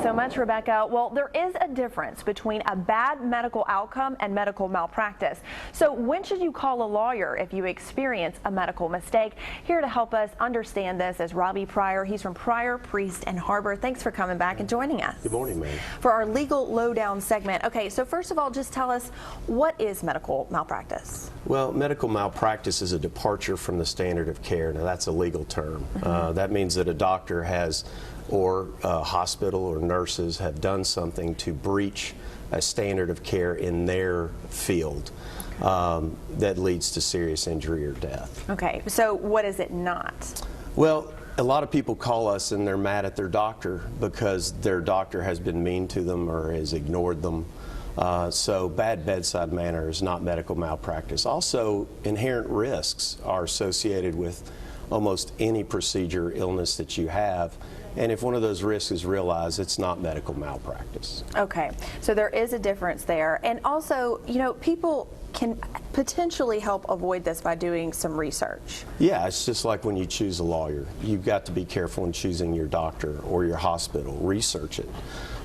Thanks so much, Rebecca. Well, there is a difference between a bad medical outcome and medical malpractice. So when should you call a lawyer if you experience a medical mistake? Here to help us understand this is Robbie Pryor. He's from Pryor, Priest, and Harber. Thanks for coming back and joining us. Good morning, man. For our legal lowdown segment. Okay, so first of all, just tell us, what is medical malpractice? Well, medical malpractice is a departure from the standard of care. Now, that's a legal term. That means that a doctor has, or a hospital or nurses have done something to breach a standard of care in their field that leads to serious injury or death. Okay, so what is it not? Well, a lot of people call us and they're mad at their doctor because their doctor has been mean to them or has ignored them. So bad bedside manner is not medical malpractice. Also, inherent risks are associated with almost any procedure, illness that you have. And if one of those risks is realized, it's not medical malpractice. Okay, so there is a difference there. And also, you know, people can potentially help avoid this by doing some research. Yeah, it's just like when you choose a lawyer. You've got to be careful in choosing your doctor or your hospital. Research it.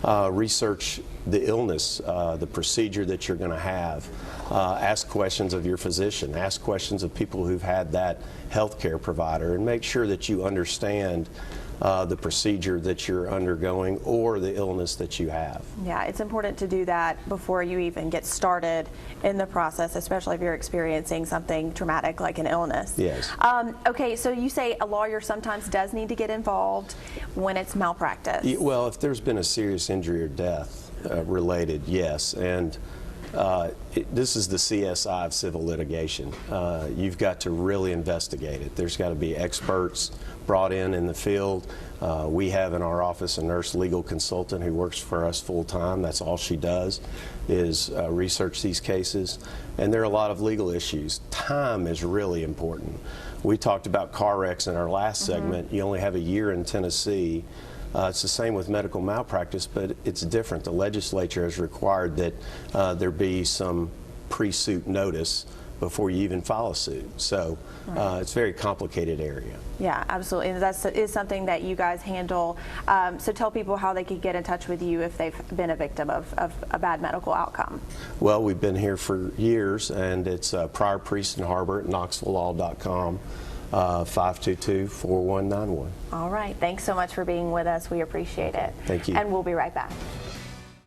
Research the illness, the procedure that you're going to have. Ask questions of your physician. Ask questions of people who've had that health care provider, and make sure that you understand the procedure that you're undergoing or the illness that you have. Yeah, it's important to do that before you even get started in the process, especially if you're experiencing something traumatic like an illness. Yes. Okay, so you say a lawyer sometimes does need to get involved when it's malpractice. Well, if there's been a serious injury or death related, yes. And this is the CSI of civil litigation. You've got to really investigate it. There's got to be experts brought in the field. We have in our office a nurse legal consultant who works for us full time. That's all she does is research these cases. And there are a lot of legal issues. Time is really important. We talked about car wrecks in our last segment. You only have a year in Tennessee. It's the same with medical malpractice, but it's different. The legislature has required that there be some pre-suit notice before you even file a suit. So it's a very complicated area. Yeah, absolutely. And that is something that you guys handle. So tell people how they could get in touch with you if they've been a victim of a bad medical outcome. Well, we've been here for years, and it's Pryor, Priest, and Harber at KnoxvilleLaw.com. 522-4191. All right. Thanks so much for being with us. We appreciate it. Thank you. And we'll be right back.